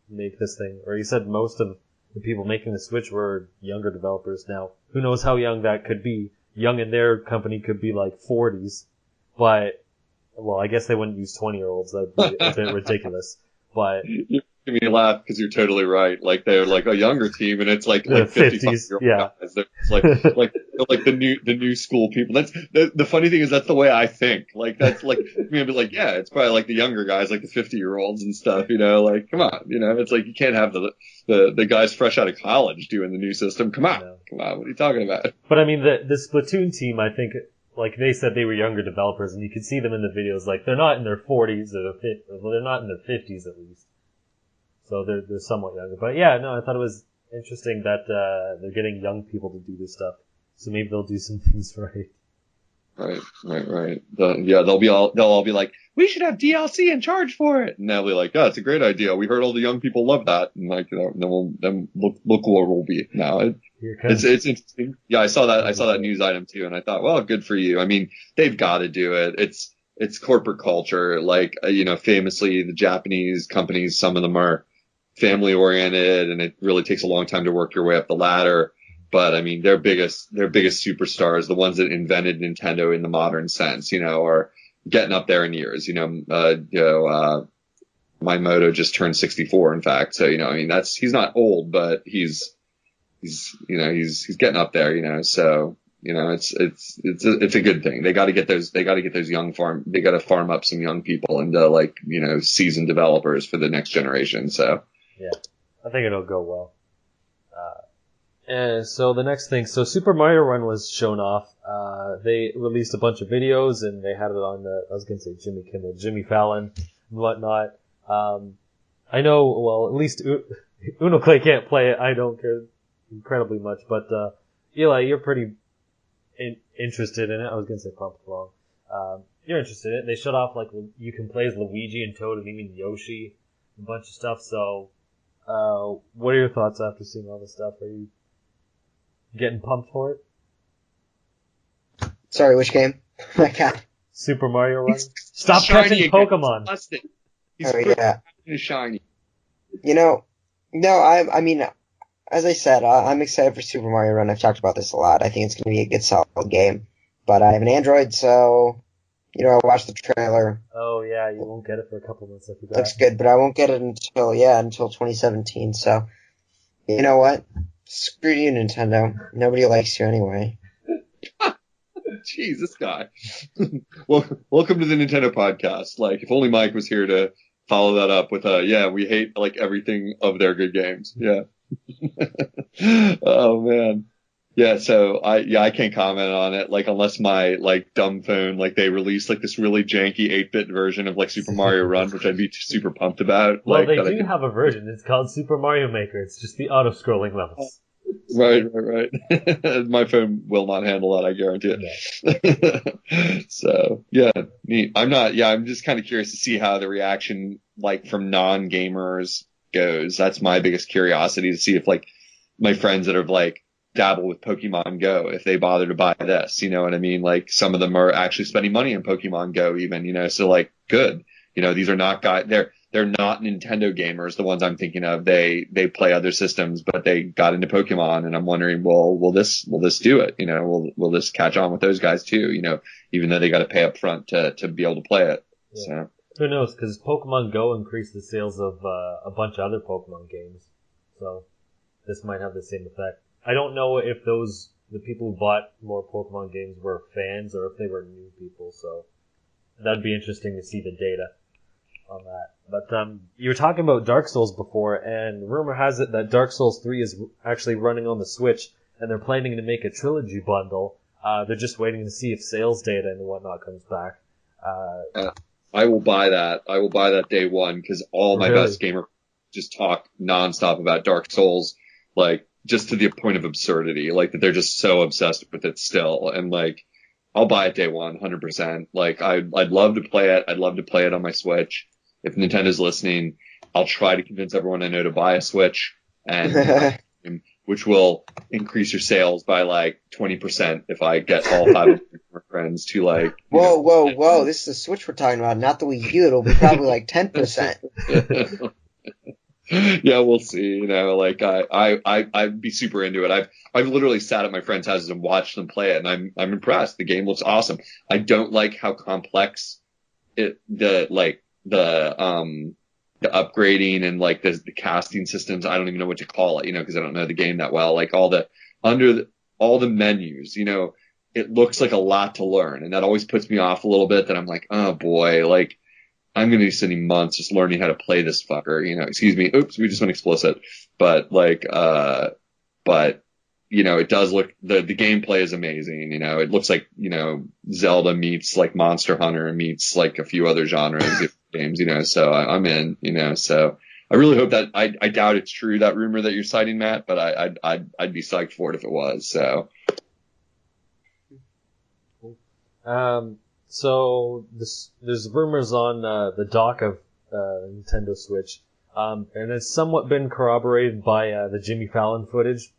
make this thing. Or he said most of the people making the Switch were younger developers. Now, who knows how young that could be? Young in their company could be like 40s, but well, I guess they wouldn't use 20-year-olds. That'd be a bit ridiculous. But you make me laugh because you're totally right. Like they're like a younger team, and it's like 50s, yeah. Guys. It's like the new school people. That's the funny thing is that's the way I think. Like that's like me, I'd be like, yeah, it's probably like the younger guys, like the 50-year-olds and stuff. You know, like come on, you know, it's like you can't have the guys fresh out of college doing the new system. Come on, come on, what are you talking about? But I mean, the Splatoon team, I think. Like, they said they were younger developers, and you could see them in the videos. Like, they're not in their 40s, or they're not in their 50s, at least. So they're somewhat younger. But yeah, no, I thought it was interesting that they're getting young people to do this stuff. So maybe they'll do some things right. Right. They'll all be like, we should have DLC and charge for it. And they'll be like, oh, it's a great idea. We heard all the young people love that. And like, you know, then look where we'll be now. It's interesting. Yeah, I saw that news item too, and I thought, well, good for you. I mean, they've got to do it. It's corporate culture. Like, you know, famously the Japanese companies, some of them are family oriented, and it really takes a long time to work your way up the ladder. But I mean, their biggest superstars, the ones that invented Nintendo in the modern sense, you know, are getting up there in years. You know, Miyamoto just turned 64, in fact. So, you know, I mean, he's not old, but he's getting up there, you know. So, you know, it's a good thing. They got to get those they got to farm up some young people into, like, you know, seasoned developers for the next generation. So yeah, I think it'll go well. And so the next thing, so Super Mario Run was shown off. They released a bunch of videos, and they had it on Jimmy Fallon and whatnot. I know, well, at least Unoclay can't play it. I don't care incredibly much, but Eli, you're pretty interested in it. I was gonna say pumped wrong. You're interested in it. They showed off, like, you can play as Luigi and Toad and even Yoshi, a bunch of stuff. So, what are your thoughts after seeing all this stuff? Are you getting pumped for it? Sorry, which game? Oh my God. Super Mario Run. Stop catching Pokemon. He's shiny. You know, no, I mean, as I said, I'm excited for Super Mario Run. I've talked about this a lot. I think it's going to be a good, solid game. But I have an Android, so, you know, I watched the trailer. Oh, yeah, you won't get it for a couple months after that. Looks good, but I won't get it until 2017. So, you know what? Screw you, Nintendo. Nobody likes you anyway. Jeez, this guy. Welcome to the Nintendo podcast. Like, if only Mike was here to follow that up with yeah, we hate, like, everything of their good games. Yeah. Oh man. Yeah, so I can't comment on it, like, unless my, like, dumb phone, like, they released, like, this really janky 8-bit version of, like, Super Mario Run, which I'd be super pumped about. Well, like, they do have a version. It's called Super Mario Maker. It's just the auto-scrolling levels. Right. My phone will not handle that, I guarantee it. Yeah. So, yeah, neat. I'm just kind of curious to see how the reaction, like, from non-gamers goes. That's my biggest curiosity, to see if, like, my friends that have, like, dabble with Pokemon Go, if they bother to buy this, you know what I mean? Like, some of them are actually spending money on Pokemon Go even, you know, so, like, good. You know, these are not they're not Nintendo gamers, the ones I'm thinking of. They play other systems, but they got into Pokemon, and I'm wondering, well, will this do it? You know, will this catch on with those guys too? You know, even though they got to pay up front to be able to play it. Yeah. So who knows? Because Pokemon Go increased the sales of a bunch of other Pokemon games, so this might have the same effect. I don't know if the people who bought more Pokemon games were fans or if they were new people, so that'd be interesting to see the data on that. But you were talking about Dark Souls before, and rumor has it that Dark Souls 3 is actually running on the Switch, and they're planning to make a trilogy bundle. They're just waiting to see if sales data and whatnot comes back. I will buy that. I will buy that day one, because all my best gamer just talk nonstop about Dark Souls, like, just to the point of absurdity, like, that they're just so obsessed with it still. And, like, I'll buy it day one, 100%. Like, I'd love to play it. I'd love to play it on my Switch. If Nintendo's listening, I'll try to convince everyone I know to buy a Switch, and which will increase your sales by like 20% if I get all 5 of my friends to like. Whoa! This is the Switch we're talking about, not the Wii U. It'll be probably like 10%. Yeah, we'll see. You know, like I'd be super into it. I've literally sat at my friends' houses and watched them play it, and I'm impressed. The game looks awesome. I don't like how complex the upgrading and like the casting systems. I don't even know what to call it, you know, because I don't know the game that well. Like all the menus, you know, it looks like a lot to learn, and that always puts me off a little bit. That I'm like, oh boy, like I'm going to be spending months just learning how to play this fucker, you know. Excuse me. Oops, we just went explicit. But like, but you know, it does look, the gameplay is amazing. You know, it looks like, you know, Zelda meets like Monster Hunter meets like a few other genres of games, you know, so I'm in, you know, so I really hope that, I doubt it's true, that rumor that you're citing, Matt, but I'd be psyched for it if it was, so. So there's rumors on the dock of Nintendo Switch, and it's somewhat been corroborated by the Jimmy Fallon footage.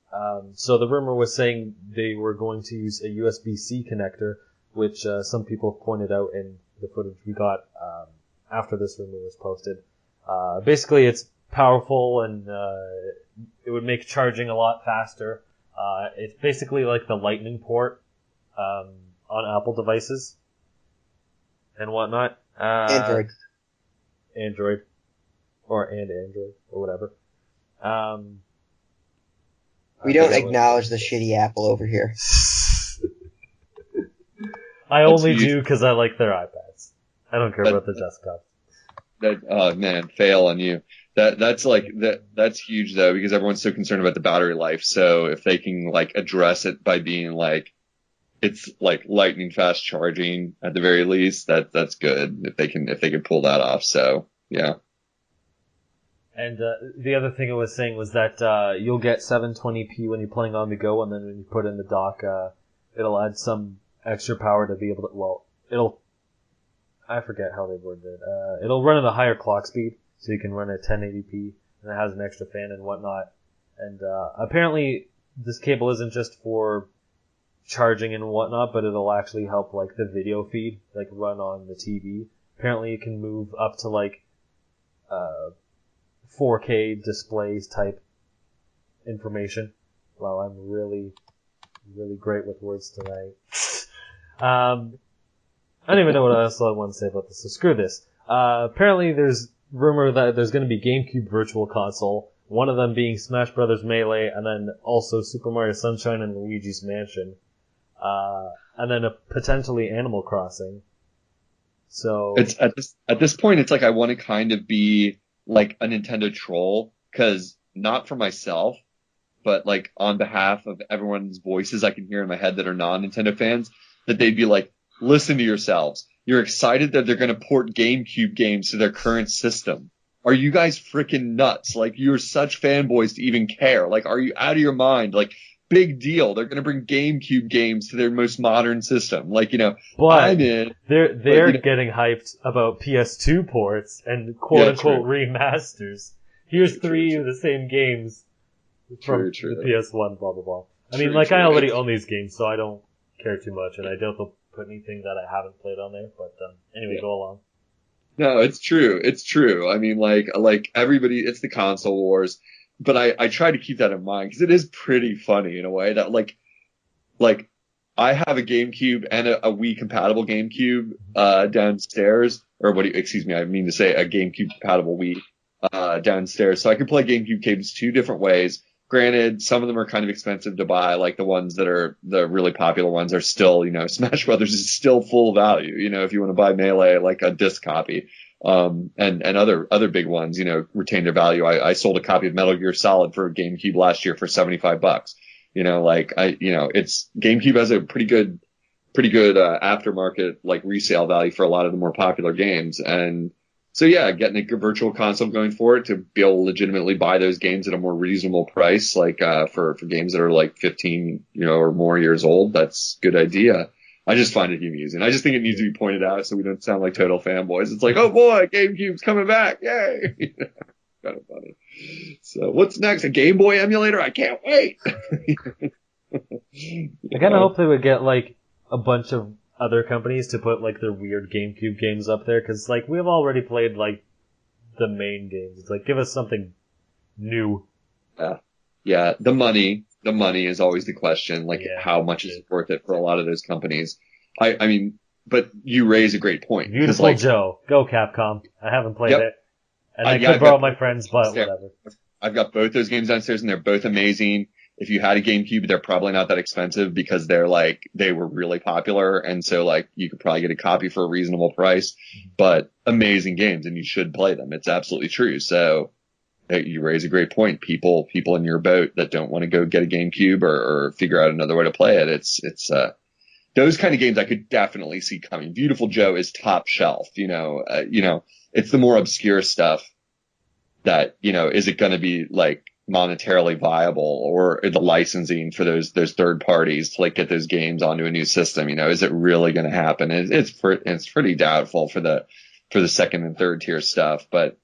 So the rumor was saying they were going to use a USB-C connector, which some people pointed out in the footage we got after this rumor was posted. Basically, it's powerful and it would make charging a lot faster. It's basically like the Lightning port on Apple devices and whatnot. Android. Or whatever. We don't acknowledge the shitty Apple over here. I only do because I like their iPads. I don't care about the desktop. Oh man, fail on you. That's huge though, because everyone's so concerned about the battery life. So if they can like address it by being like, it's like lightning fast charging at the very least, that's good if they can pull that off. So yeah. And the other thing it was saying was that you'll get 720p when you're playing on the go, and then when you put in the dock, it'll add some extra power to be able to, I forget how they worded it. It'll run at a higher clock speed, so you can run at 1080p, and it has an extra fan and whatnot. And apparently this cable isn't just for charging and whatnot, but it'll actually help like the video feed, like run on the TV. Apparently it can move up to like 4K displays type information. Wow, I'm really, really great with words tonight. I don't even know what else I want to say about this, so screw this. Apparently there's rumor that there's going to be GameCube Virtual Console, one of them being Smash Brothers Melee, and then also Super Mario Sunshine and Luigi's Mansion. And then a potentially Animal Crossing. So it's at this point, it's like I want to kind of be like a Nintendo troll, because not for myself, but like on behalf of everyone's voices I can hear in my head that are non-Nintendo fans, that they'd be like, listen to yourselves. You're excited that they're going to port GameCube games to their current system. Are you guys freaking nuts? Like, you're such fanboys to even care. Like, are you out of your mind? Like, big deal. They're going to bring GameCube games to their most modern system. Like, you know, but I'm in. They're getting hyped about PS2 ports and quote-unquote remasters. Here's three of the same games from the PS1, blah, blah, blah. I mean, I already own these games, so I don't care too much, and I doubt they'll put anything that I haven't played on there, but anyway, go along. No, it's true. It's true. I mean, like everybody, it's the console wars, but I try to keep that in mind, because it is pretty funny in a way that like I have a GameCube and a Wii compatible GameCube downstairs, or I mean to say a GameCube compatible Wii downstairs, so I can play GameCube games two different ways. Granted, some of them are kind of expensive to buy, like the ones that are the really popular ones are still, Smash Brothers is still full value, if you want to buy Melee, like a disc copy. And other big ones, retain their value. I sold a copy of Metal Gear Solid for GameCube last year for $75. It's GameCube has a pretty good, aftermarket, like resale value for a lot of the more popular games. And so yeah, getting a virtual console going forward to be able to legitimately buy those games at a more reasonable price, like, for games that are like 15, or more years old, that's a good idea. I just find it amusing. I just think it needs to be pointed out so we don't sound like total fanboys. It's like, oh boy, GameCube's coming back. Yay. Kind of funny. So what's next? A Game Boy emulator? I can't wait. I kind of hope they would get like a bunch of other companies to put like their weird GameCube games up there, because like we've already played like the main games. It's like, give us something new. Yeah. The money is always the question. Like, how much is it worth it for a lot of those companies? I mean, but you raise a great point. Beautiful Joe, go Capcom. I haven't played it, and I could borrow my friends, but whatever. I've got both those games downstairs, and they're both amazing. If you had a GameCube, they're probably not that expensive because they were really popular. And so like you could probably get a copy for a reasonable price, but amazing games, and you should play them. It's absolutely true. So you raise a great point. People in your boat that don't want to go get a GameCube or figure out another way to play it. It's those kind of games I could definitely see coming. Beautiful Joe is top shelf, it's the more obscure stuff that, is it going to be like monetarily viable, or the licensing for those third parties to like get those games onto a new system, is it really going to happen? It's pretty doubtful for the second and third tier stuff, but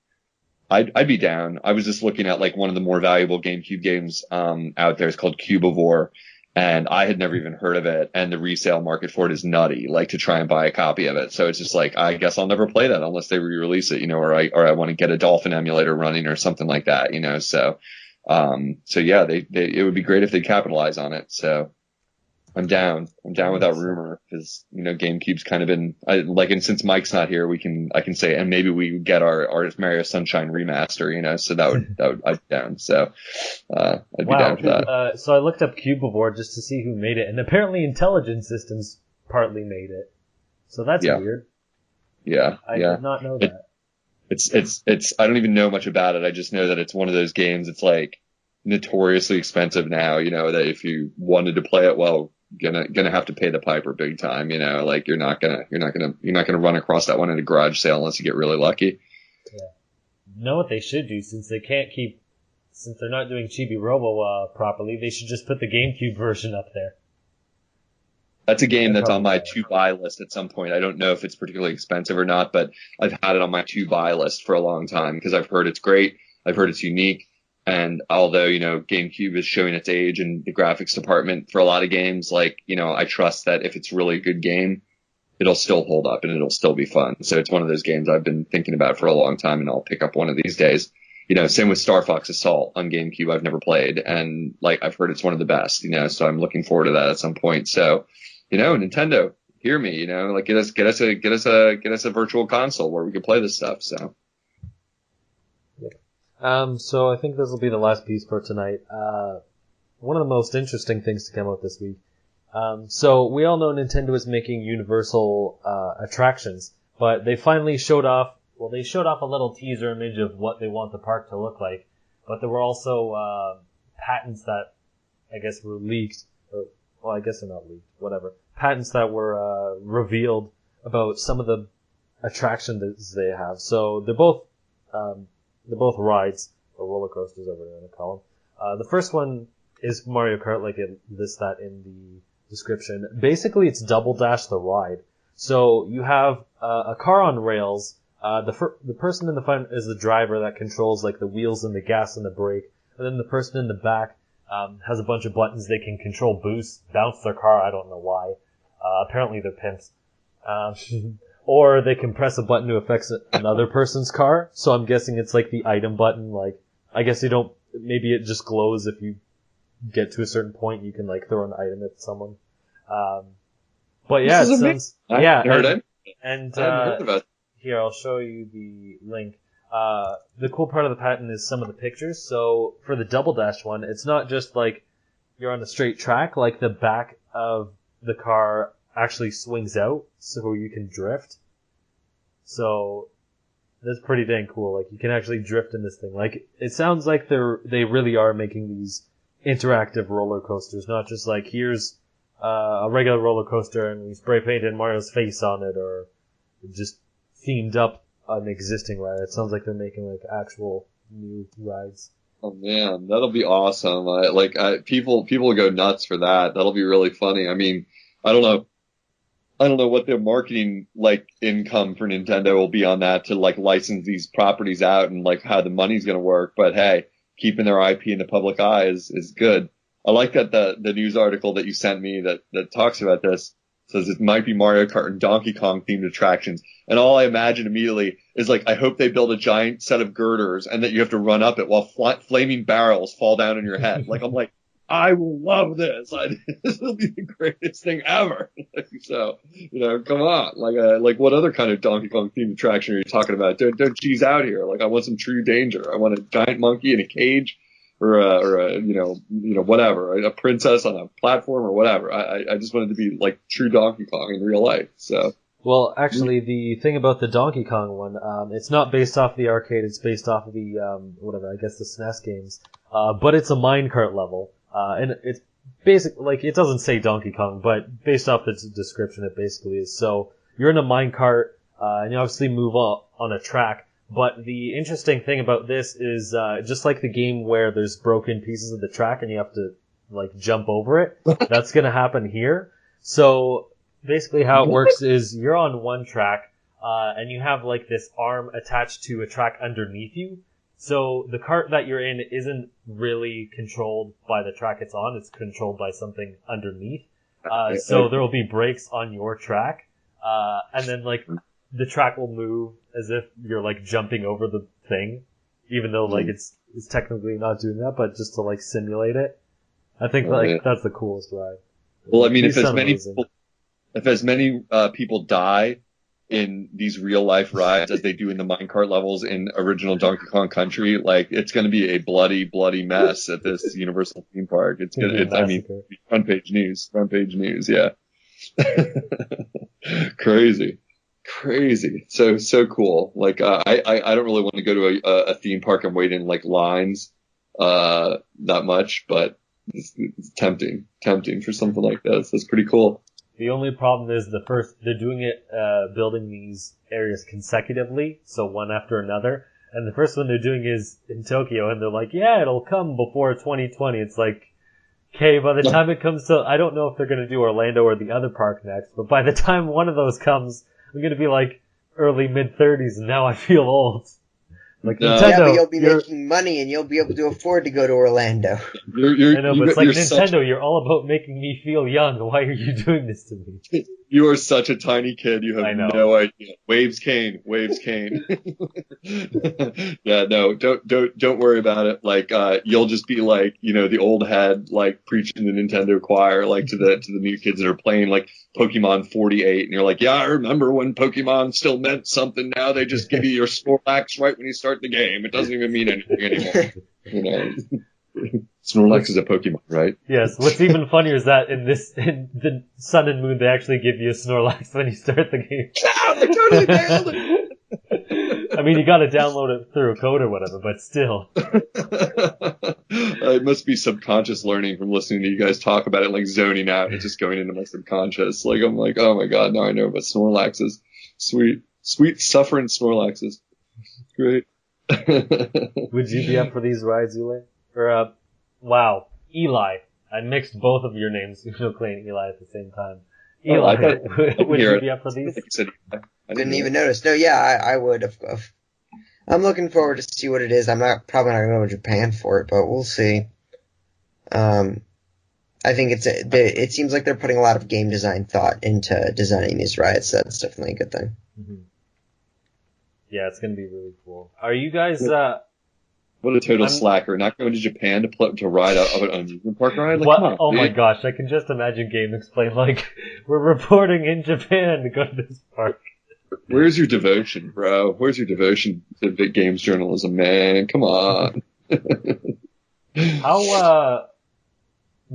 I'd be down. I was just looking at like one of the more valuable GameCube games out there is called Cubivore, and I had never even heard of it, and the resale market for it is nutty, like to try and buy a copy of it. So it's just like, I guess I'll never play that unless they re-release it, or I want to get a Dolphin emulator running or something like that, so yeah, it would be great if they capitalize on it. So I'm down with that rumor, because, GameCube's kind of been, and since Mike's not here, I can say, and maybe we get our Mario Sunshine remaster, so I'd be down. So, I'd be down for that. So I looked up Cubivore just to see who made it, and apparently Intelligent Systems partly made it. So that's weird. Yeah. I did not know that. It's I don't even know much about it. I just know that it's one of those games. It's like notoriously expensive now, that if you wanted to play it, well, gonna have to pay the piper big time, like you're not gonna run across that one at a garage sale unless you get really lucky. Yeah. You know what they should do, since they're not doing Chibi Robo properly, they should just put the GameCube version up there. That's a game that's on my to-buy list at some point. I don't know if it's particularly expensive or not, but I've had it on my to-buy list for a long time because I've heard it's great. I've heard it's unique. And although, GameCube is showing its age in the graphics department for a lot of games, like, I trust that if it's really a good game, it'll still hold up and it'll still be fun. So it's one of those games I've been thinking about for a long time, and I'll pick up one of these days. Same with Star Fox Assault on GameCube. I've never played, and like I've heard it's one of the best, so I'm looking forward to that at some point. So, Nintendo, hear me, like get us a virtual console where we can play this stuff. So. So I think this will be the last piece for tonight. One of the most interesting things to come out this week. So we all know Nintendo is making Universal attractions, but they finally showed off a little teaser image of what they want the park to look like, but there were also patents that I guess were leaked, I guess they're not leaked, whatever. Patents that were revealed about some of the attractions they have. So they're both rides, or roller coasters, whatever you want to call them. The first one is Mario Kart, like it lists that in the description. Basically, it's Double Dash the ride. So you have a car on rails. The person in the front is the driver that controls like the wheels and the gas and the brake. And then the person in the back has a bunch of buttons. They can control boost, bounce their car. I don't know why. Apparently they're pimps. Or they can press a button to affect another person's car. So I'm guessing it's like the item button. Like, I guess maybe it just glows if you get to a certain point. You can like throw an item at someone. But yeah, it sounds, yeah. And here, I'll show you the link. the cool part of the patent is some of the pictures. So for the Double Dash one, it's not just like you're on a straight track. Like the back of the car actually swings out so you can drift. So that's pretty dang cool. Like you can actually drift in this thing. Like it sounds like they really are making these interactive roller coasters, not just like here's a regular roller coaster and we spray painted Mario's face on it, or just themed up an existing ride. It sounds like they're making like actual new rides. Oh man, that'll be awesome. People will go nuts for that. That'll be really funny. I mean, I don't know what their marketing like income for Nintendo will be on that to like license these properties out and like how the money's going to work. But hey, keeping their IP in the public eye is good. I like that the news article that you sent me that talks about this says it might be Mario Kart and Donkey Kong themed attractions. And all I imagine immediately is like, I hope they build a giant set of girders and that you have to run up it while flaming barrels fall down on your head. Like, I'm like, I will love this. This will be the greatest thing ever. So, come on. Like what other kind of Donkey Kong themed attraction are you talking about? Don't cheese out here. Like, I want some true danger. I want a giant monkey in a cage or a whatever, a princess on a platform or whatever. I just want it to be like true Donkey Kong in real life. So. Well, actually, the thing about the Donkey Kong one, it's not based off the arcade. It's based off of the I guess the SNES games. But it's a minecart level. And it's basically, like, it doesn't say Donkey Kong, but based off the description, it basically is. So, you're in a minecart, and you obviously move on a track, but the interesting thing about this is, just like the game where there's broken pieces of the track and you have to, like, jump over it, that's gonna happen here. So, basically how it works is you're on one track, and you have, like, this arm attached to a track underneath you. So the cart that you're in isn't really controlled by the track it's on. It's controlled by something underneath. So there will be brakes on your track. And then like the track will move as if you're like jumping over the thing, even though like it's technically not doing that, but just to like simulate it. I think that's the coolest ride. Well, I mean, if as many people die in these real life rides as they do in the minecart levels in original Donkey Kong Country, like it's going to be a bloody so at this Universal theme park. It's front page news. Yeah. Crazy. So cool. Like, I don't really want to go to a theme park and wait in like lines, that much, but it's tempting for something like this. That's pretty cool. The only problem is they're doing it, building these areas consecutively, so one after another. And the first one they're doing is in Tokyo, and they're like, yeah, it'll come before 2020. It's like, okay, by the time it comes to, I don't know if they're gonna do Orlando or the other park next, but by the time one of those comes, I'm gonna be like early mid-30s, and now I feel old. Like Nintendo, yeah, but you'll be making money and you'll be able to afford to go to Orlando. I know, but it's like Nintendo, you're all about making me feel young. Why are you doing this to me? You are such a tiny kid. You have no idea. Waves cane. Yeah, no, don't worry about it. Like, you'll just be like, the old head, like preaching the Nintendo choir, like to the new kids that are playing like Pokemon 48. And you're like, yeah, I remember when Pokemon still meant something. Now they just give you your Snorlax right when you start the game. It doesn't even mean anything anymore. Snorlax is a Pokemon, right? Yes. What's even funnier is that in the Sun and Moon, they actually give you a Snorlax when you start the game. I totally nailed it! I mean, you gotta download it through a code or whatever, but still. It must be subconscious learning from listening to you guys talk about it, like zoning out and just going into my subconscious. Like, I'm like, oh my god, now I know about Snorlaxes. Sweet suffering Snorlaxes. Great. Would you be up for these rides, Eli? Or, wow, Eli. I mixed both of your names, Unoclay and Eli, at the same time. Eli, would you be up for these? I didn't even notice. No, yeah, I would. I'm looking forward to see what it is. I'm probably not going to go to Japan for it, but we'll see. I think it seems like they're putting a lot of game design thought into designing these rides, so that's definitely a good thing. Mm-hmm. Yeah, it's going to be really cool. Are you guys, what a total slacker. Not going to Japan to ride an amusement park ride? Like, come on, oh my gosh, I can just imagine Game Explain, like, we're reporting in Japan to go to this park. Where's your devotion, bro? Where's your devotion to big games journalism, man? Come on. How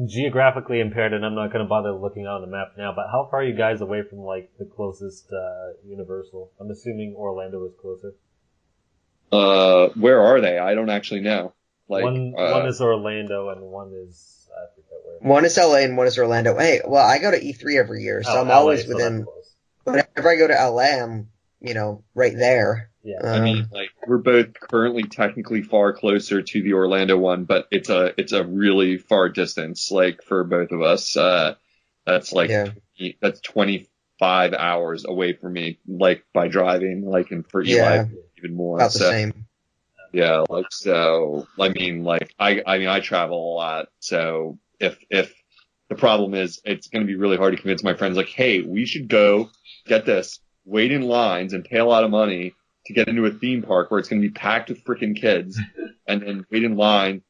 geographically impaired, and I'm not going to bother looking on the map now, but how far are you guys away from like the closest Universal? I'm assuming Orlando is closer. Where are they? I don't actually know. Like one is Orlando and one is I forget where. One is LA and one is Orlando. Hey, well, I go to E3 every year, so I'm LA, always so within. that's close. Whenever I go to LA, I'm right there. Yeah. I mean, like we're both currently technically far closer to the Orlando one, but it's a really far distance. Like for both of us, that's like that's 25 hours away from me, like by driving. Like and for Eli, even more. About the same. Yeah, like so. I mean, like I travel a lot, so if the problem is, it's going to be really hard to convince my friends. Like, hey, we should go get this, wait in lines, and pay a lot of money to get into a theme park where it's going to be packed with freaking kids, and then wait in line.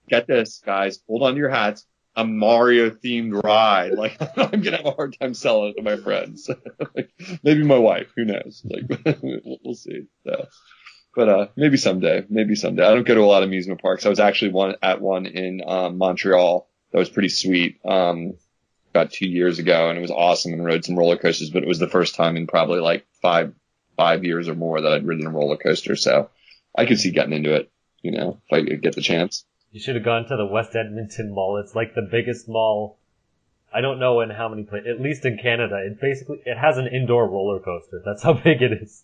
Get this, guys, hold on to your hats. A Mario themed ride. Like, I'm gonna have a hard time selling it to my friends. Like, maybe my wife. Who knows? Like, we'll see. So. But maybe someday. Maybe someday. I don't go to a lot of amusement parks. I was actually at one in Montreal that was pretty sweet about 2 years ago, and it was awesome and rode some roller coasters. But it was the first time in probably like five years or more that I'd ridden a roller coaster. So I could see getting into it, if I could get the chance. You should have gone to the West Edmonton Mall. It's like the biggest mall. I don't know in how many places. At least in Canada, it has an indoor roller coaster. That's how big it is.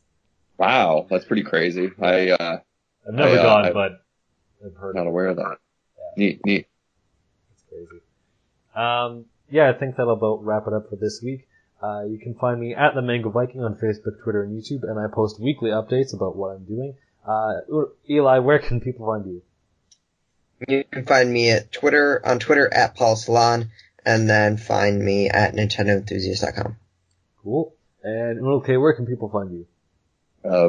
Wow, that's pretty crazy. I've never gone, but I've heard. Not aware of that. Yeah. Neat. That's crazy. Yeah, I think that'll about wrap it up for this week. You can find me at the Mango Viking on Facebook, Twitter, and YouTube, and I post weekly updates about what I'm doing. Eli, where can people find you? You can find me on Twitter at Paul Salon, and then find me at NintendoEnthusiast.com. Cool. And Unoclay, where can people find you?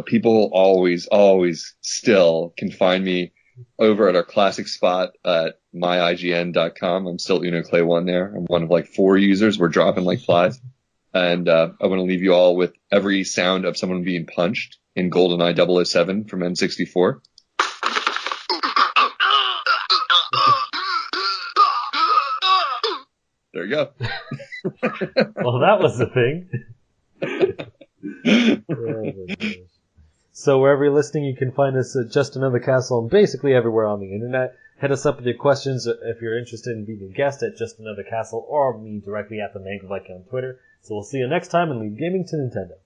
People always still can find me over at our classic spot at myign.com. I'm still Unoclay1 there. I'm one of like 4 users. We're dropping like flies. And I want to leave you all with every sound of someone being punched in GoldenEye 007 from N64. There you go. Well, that was the thing. So wherever you're listening, you can find us at Just Another Castle and basically everywhere on the internet. Hit us up with your questions if you're interested in being a guest at Just Another Castle or me directly at the Mango Viking on Twitter. So we'll see you next time and leave gaming to Nintendo.